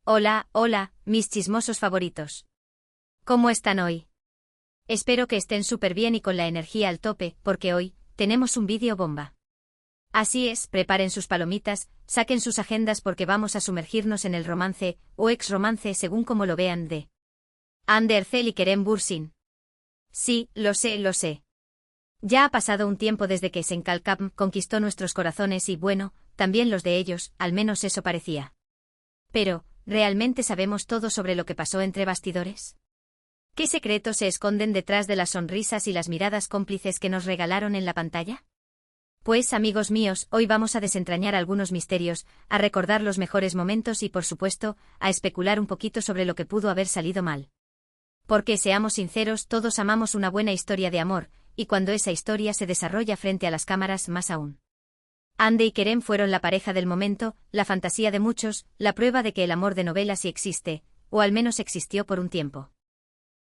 Hola, hola, mis chismosos favoritos. ¿Cómo están hoy? Espero que estén súper bien y con la energía al tope, porque hoy tenemos un vídeo bomba. Así es, preparen sus palomitas, saquen sus agendas porque vamos a sumergirnos en el romance, o ex-romance según como lo vean de Hande Erçel y Kerem Bürsin. Sí, lo sé, lo sé. Ya ha pasado un tiempo desde que Senkalkam conquistó nuestros corazones y bueno, también los de ellos, al menos eso parecía. Pero, ¿realmente sabemos todo sobre lo que pasó entre bastidores? ¿Qué secretos se esconden detrás de las sonrisas y las miradas cómplices que nos regalaron en la pantalla? Pues, amigos míos, hoy vamos a desentrañar algunos misterios, a recordar los mejores momentos y, por supuesto, a especular un poquito sobre lo que pudo haber salido mal. Porque, seamos sinceros, todos amamos una buena historia de amor, y cuando esa historia se desarrolla frente a las cámaras, más aún. Hande y Kerem fueron la pareja del momento, la fantasía de muchos, la prueba de que el amor de novela sí existe, o al menos existió por un tiempo.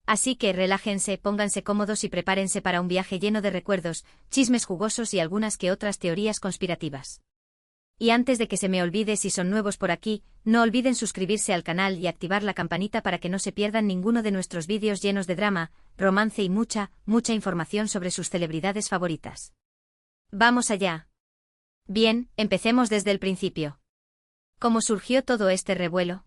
Así que relájense, pónganse cómodos y prepárense para un viaje lleno de recuerdos, chismes jugosos y algunas que otras teorías conspirativas. Y antes de que se me olvide, si son nuevos por aquí, no olviden suscribirse al canal y activar la campanita para que no se pierdan ninguno de nuestros vídeos llenos de drama, romance y mucha información sobre sus celebridades favoritas. ¡Vamos allá! Bien, empecemos desde el principio. ¿Cómo surgió todo este revuelo?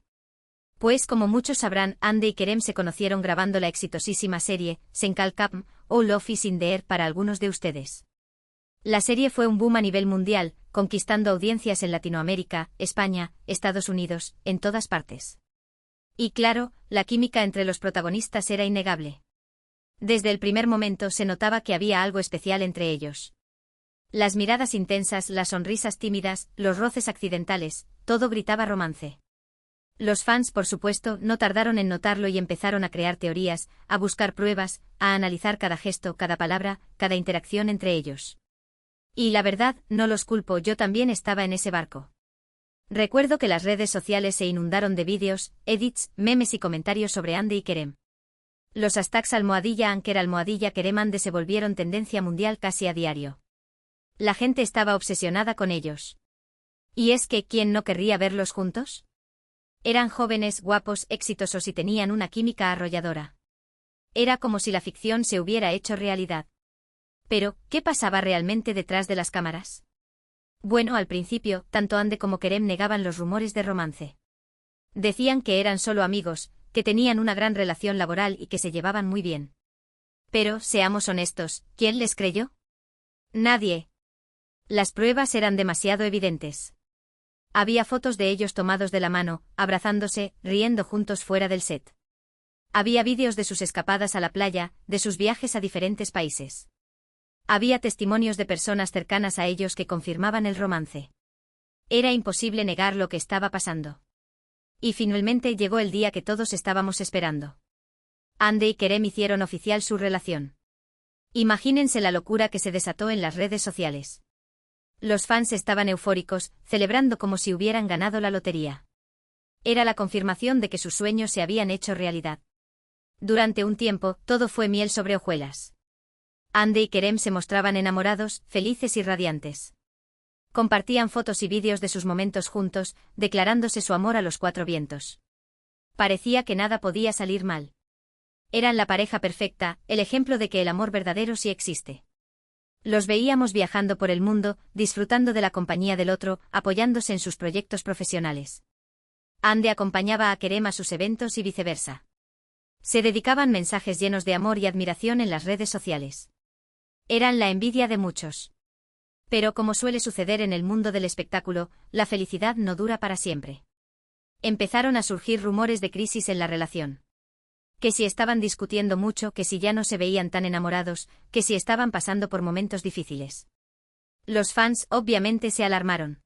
Pues como muchos sabrán, Hande y Kerem se conocieron grabando la exitosísima serie, Senkalkam, o Love is in the Air para algunos de ustedes. La serie fue un boom a nivel mundial, conquistando audiencias en Latinoamérica, España, Estados Unidos, en todas partes. Y claro, la química entre los protagonistas era innegable. Desde el primer momento se notaba que había algo especial entre ellos. Las miradas intensas, las sonrisas tímidas, los roces accidentales, todo gritaba romance. Los fans, por supuesto, no tardaron en notarlo y empezaron a crear teorías, a buscar pruebas, a analizar cada gesto, cada palabra, cada interacción entre ellos. Y la verdad, no los culpo, yo también estaba en ese barco. Recuerdo que las redes sociales se inundaron de vídeos, edits, memes y comentarios sobre Hande y Kerem. Los hashtags #Anker #Kerem se volvieron tendencia mundial casi a diario. La gente estaba obsesionada con ellos. ¿Y es que quién no querría verlos juntos? Eran jóvenes, guapos, exitosos y tenían una química arrolladora. Era como si la ficción se hubiera hecho realidad. Pero, ¿qué pasaba realmente detrás de las cámaras? Bueno, al principio, tanto Hande como Kerem negaban los rumores de romance. Decían que eran solo amigos, que tenían una gran relación laboral y que se llevaban muy bien. Pero, seamos honestos, ¿quién les creyó? Nadie. Las pruebas eran demasiado evidentes. Había fotos de ellos tomados de la mano, abrazándose, riendo juntos fuera del set. Había vídeos de sus escapadas a la playa, de sus viajes a diferentes países. Había testimonios de personas cercanas a ellos que confirmaban el romance. Era imposible negar lo que estaba pasando. Y finalmente llegó el día que todos estábamos esperando. Hande y Kerem hicieron oficial su relación. Imagínense la locura que se desató en las redes sociales. Los fans estaban eufóricos, celebrando como si hubieran ganado la lotería. Era la confirmación de que sus sueños se habían hecho realidad. Durante un tiempo, todo fue miel sobre hojuelas. Hande y Kerem se mostraban enamorados, felices y radiantes. Compartían fotos y vídeos de sus momentos juntos, declarándose su amor a los cuatro vientos. Parecía que nada podía salir mal. Eran la pareja perfecta, el ejemplo de que el amor verdadero sí existe. Los veíamos viajando por el mundo, disfrutando de la compañía del otro, apoyándose en sus proyectos profesionales. Hande acompañaba a Kerem a sus eventos y viceversa. Se dedicaban mensajes llenos de amor y admiración en las redes sociales. Eran la envidia de muchos. Pero como suele suceder en el mundo del espectáculo, la felicidad no dura para siempre. Empezaron a surgir rumores de crisis en la relación. Que si estaban discutiendo mucho, que si ya no se veían tan enamorados, que si estaban pasando por momentos difíciles. Los fans, obviamente, se alarmaron.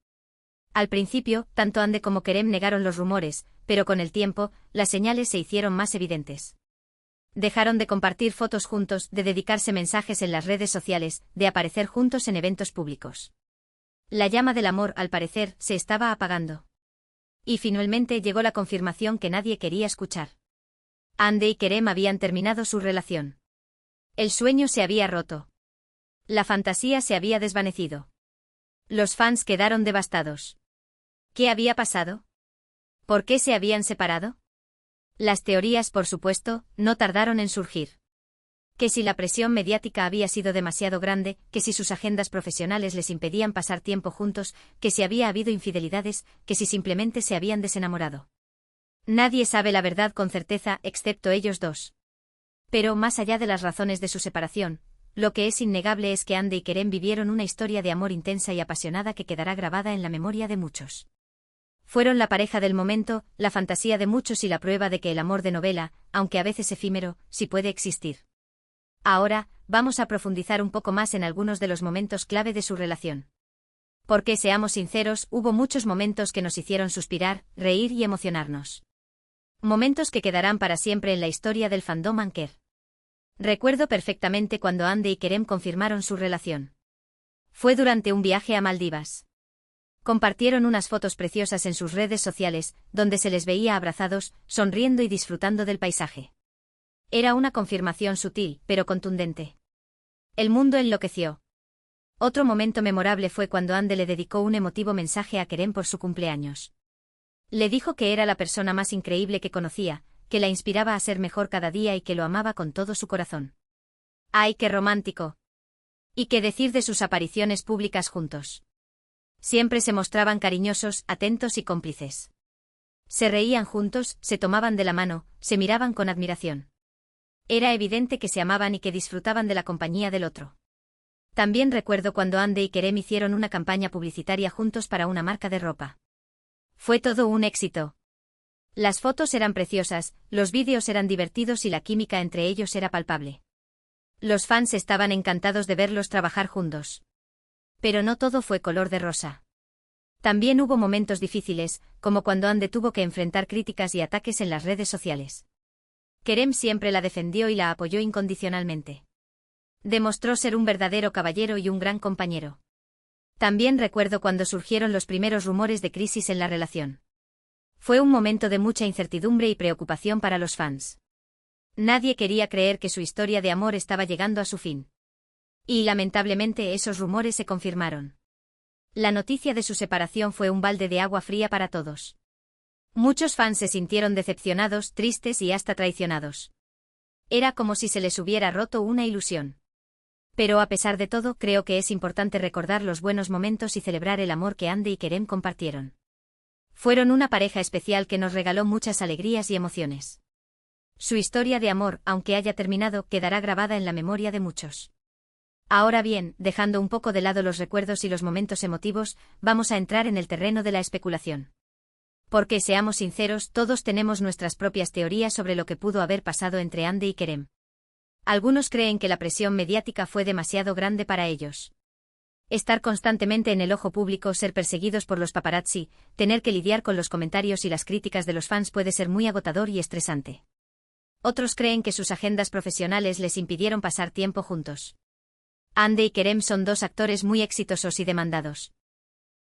Al principio, tanto Hande como Kerem negaron los rumores, pero con el tiempo, las señales se hicieron más evidentes. Dejaron de compartir fotos juntos, de dedicarse mensajes en las redes sociales, de aparecer juntos en eventos públicos. La llama del amor, al parecer, se estaba apagando. Y finalmente llegó la confirmación que nadie quería escuchar. Hande y Kerem habían terminado su relación. El sueño se había roto. La fantasía se había desvanecido. Los fans quedaron devastados. ¿Qué había pasado? ¿Por qué se habían separado? Las teorías, por supuesto, no tardaron en surgir. Que si la presión mediática había sido demasiado grande, que si sus agendas profesionales les impedían pasar tiempo juntos, que si había habido infidelidades, que si simplemente se habían desenamorado. Nadie sabe la verdad con certeza, excepto ellos dos. Pero más allá de las razones de su separación, lo que es innegable es que Ande y Kerem vivieron una historia de amor intensa y apasionada que quedará grabada en la memoria de muchos. Fueron la pareja del momento, la fantasía de muchos y la prueba de que el amor de novela, aunque a veces efímero, sí puede existir. Ahora, vamos a profundizar un poco más en algunos de los momentos clave de su relación. Porque seamos sinceros, hubo muchos momentos que nos hicieron suspirar, reír y emocionarnos. Momentos que quedarán para siempre en la historia del fandom Anker. Recuerdo perfectamente cuando Ande y Kerem confirmaron su relación. Fue durante un viaje a Maldivas. Compartieron unas fotos preciosas en sus redes sociales, donde se les veía abrazados, sonriendo y disfrutando del paisaje. Era una confirmación sutil, pero contundente. El mundo enloqueció. Otro momento memorable fue cuando Ande le dedicó un emotivo mensaje a Kerem por su cumpleaños. Le dijo que era la persona más increíble que conocía, que la inspiraba a ser mejor cada día y que lo amaba con todo su corazón. ¡Ay, qué romántico! ¿Y qué decir de sus apariciones públicas juntos? Siempre se mostraban cariñosos, atentos y cómplices. Se reían juntos, se tomaban de la mano, se miraban con admiración. Era evidente que se amaban y que disfrutaban de la compañía del otro. También recuerdo cuando Ande y Kerem hicieron una campaña publicitaria juntos para una marca de ropa. Fue todo un éxito. Las fotos eran preciosas, los vídeos eran divertidos y la química entre ellos era palpable. Los fans estaban encantados de verlos trabajar juntos. Pero no todo fue color de rosa. También hubo momentos difíciles, como cuando Ande tuvo que enfrentar críticas y ataques en las redes sociales. Kerem siempre la defendió y la apoyó incondicionalmente. Demostró ser un verdadero caballero y un gran compañero. También recuerdo cuando surgieron los primeros rumores de crisis en la relación. Fue un momento de mucha incertidumbre y preocupación para los fans. Nadie quería creer que su historia de amor estaba llegando a su fin. Y lamentablemente esos rumores se confirmaron. La noticia de su separación fue un balde de agua fría para todos. Muchos fans se sintieron decepcionados, tristes y hasta traicionados. Era como si se les hubiera roto una ilusión. Pero a pesar de todo, creo que es importante recordar los buenos momentos y celebrar el amor que Ande y Kerem compartieron. Fueron una pareja especial que nos regaló muchas alegrías y emociones. Su historia de amor, aunque haya terminado, quedará grabada en la memoria de muchos. Ahora bien, dejando un poco de lado los recuerdos y los momentos emotivos, vamos a entrar en el terreno de la especulación. Porque seamos sinceros, todos tenemos nuestras propias teorías sobre lo que pudo haber pasado entre Ande y Kerem. Algunos creen que la presión mediática fue demasiado grande para ellos. Estar constantemente en el ojo público, ser perseguidos por los paparazzi, tener que lidiar con los comentarios y las críticas de los fans puede ser muy agotador y estresante. Otros creen que sus agendas profesionales les impidieron pasar tiempo juntos. Ande y Kerem son dos actores muy exitosos y demandados.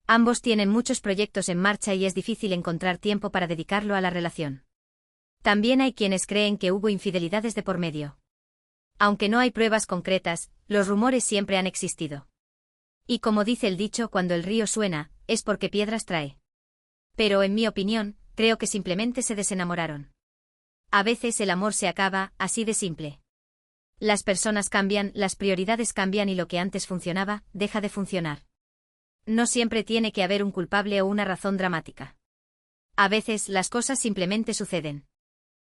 Ambos tienen muchos proyectos en marcha y es difícil encontrar tiempo para dedicarlo a la relación. También hay quienes creen que hubo infidelidades de por medio. Aunque no hay pruebas concretas, los rumores siempre han existido. Y como dice el dicho, cuando el río suena, es porque piedras trae. Pero en mi opinión, creo que simplemente se desenamoraron. A veces el amor se acaba, así de simple. Las personas cambian, las prioridades cambian y lo que antes funcionaba, deja de funcionar. No siempre tiene que haber un culpable o una razón dramática. A veces las cosas simplemente suceden.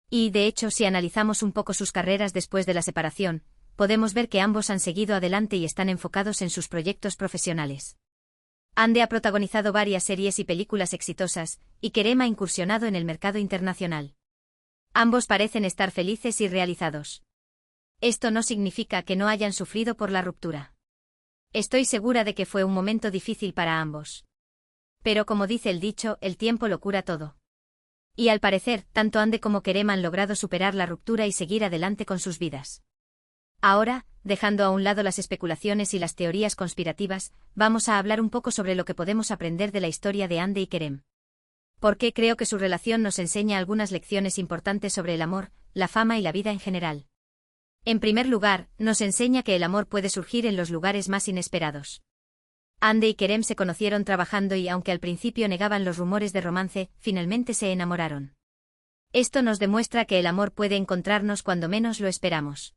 Y de hecho, si analizamos un poco sus carreras después de la separación, podemos ver que ambos han seguido adelante y están enfocados en sus proyectos profesionales. Ande ha protagonizado varias series y películas exitosas, y Kerem ha incursionado en el mercado internacional. Ambos parecen estar felices y realizados. Esto no significa que no hayan sufrido por la ruptura. Estoy segura de que fue un momento difícil para ambos. Pero como dice el dicho, el tiempo lo cura todo. Y al parecer, tanto Ande como Kerem han logrado superar la ruptura y seguir adelante con sus vidas. Ahora, dejando a un lado las especulaciones y las teorías conspirativas, vamos a hablar un poco sobre lo que podemos aprender de la historia de Ande y Kerem. Porque creo que su relación nos enseña algunas lecciones importantes sobre el amor, la fama y la vida en general. En primer lugar, nos enseña que el amor puede surgir en los lugares más inesperados. Ande y Kerem se conocieron trabajando y aunque al principio negaban los rumores de romance, finalmente se enamoraron. Esto nos demuestra que el amor puede encontrarnos cuando menos lo esperamos.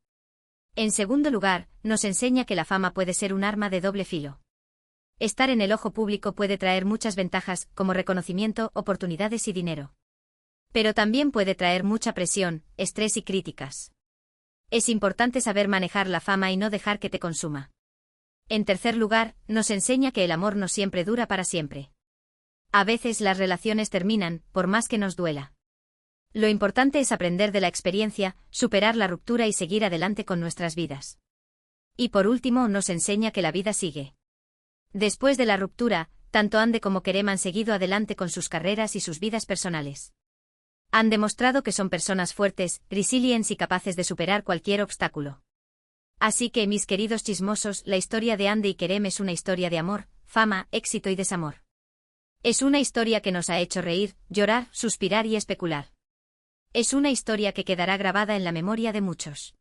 En segundo lugar, nos enseña que la fama puede ser un arma de doble filo. Estar en el ojo público puede traer muchas ventajas, como reconocimiento, oportunidades y dinero. Pero también puede traer mucha presión, estrés y críticas. Es importante saber manejar la fama y no dejar que te consuma. En tercer lugar, nos enseña que el amor no siempre dura para siempre. A veces las relaciones terminan, por más que nos duela. Lo importante es aprender de la experiencia, superar la ruptura y seguir adelante con nuestras vidas. Y por último, nos enseña que la vida sigue. Después de la ruptura, tanto Ande como Kerem han seguido adelante con sus carreras y sus vidas personales. Han demostrado que son personas fuertes, resilientes y capaces de superar cualquier obstáculo. Así que, mis queridos chismosos, la historia de Ande y Kerem es una historia de amor, fama, éxito y desamor. Es una historia que nos ha hecho reír, llorar, suspirar y especular. Es una historia que quedará grabada en la memoria de muchos.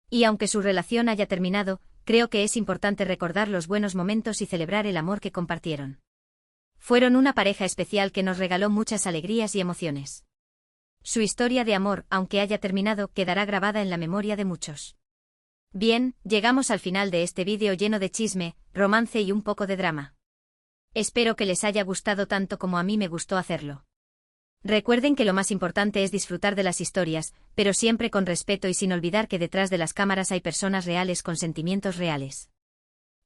Y aunque su relación haya terminado, creo que es importante recordar los buenos momentos y celebrar el amor que compartieron. Fueron una pareja especial que nos regaló muchas alegrías y emociones. Su historia de amor, aunque haya terminado, quedará grabada en la memoria de muchos. Bien, llegamos al final de este vídeo lleno de chisme, romance y un poco de drama. Espero que les haya gustado tanto como a mí me gustó hacerlo. Recuerden que lo más importante es disfrutar de las historias, pero siempre con respeto y sin olvidar que detrás de las cámaras hay personas reales con sentimientos reales.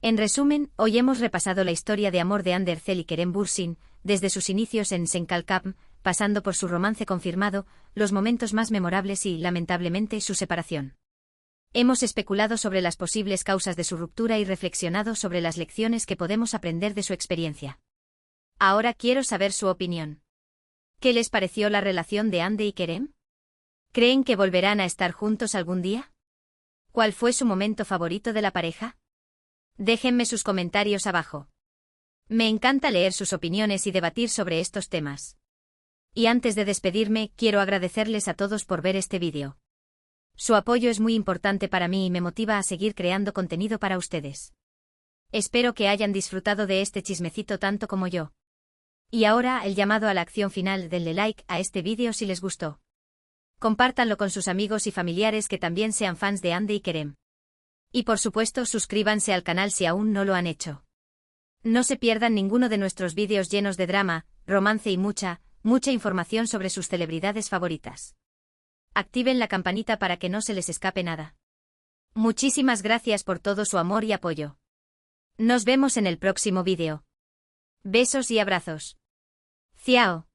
En resumen, hoy hemos repasado la historia de amor de Hande Erçel y Kerem Bürsin, desde sus inicios en Senkalkam, pasando por su romance confirmado, los momentos más memorables y, lamentablemente, su separación. Hemos especulado sobre las posibles causas de su ruptura y reflexionado sobre las lecciones que podemos aprender de su experiencia. Ahora quiero saber su opinión. ¿Qué les pareció la relación de Hande y Kerem? ¿Creen que volverán a estar juntos algún día? ¿Cuál fue su momento favorito de la pareja? Déjenme sus comentarios abajo. Me encanta leer sus opiniones y debatir sobre estos temas. Y antes de despedirme, quiero agradecerles a todos por ver este vídeo. Su apoyo es muy importante para mí y me motiva a seguir creando contenido para ustedes. Espero que hayan disfrutado de este chismecito tanto como yo. Y ahora, el llamado a la acción final: denle like a este vídeo si les gustó. Compártanlo con sus amigos y familiares que también sean fans de Hande y Kerem. Y por supuesto, suscríbanse al canal si aún no lo han hecho. No se pierdan ninguno de nuestros vídeos llenos de drama, romance y mucha información sobre sus celebridades favoritas. Activen la campanita para que no se les escape nada. Muchísimas gracias por todo su amor y apoyo. Nos vemos en el próximo vídeo. Besos y abrazos. Ciao.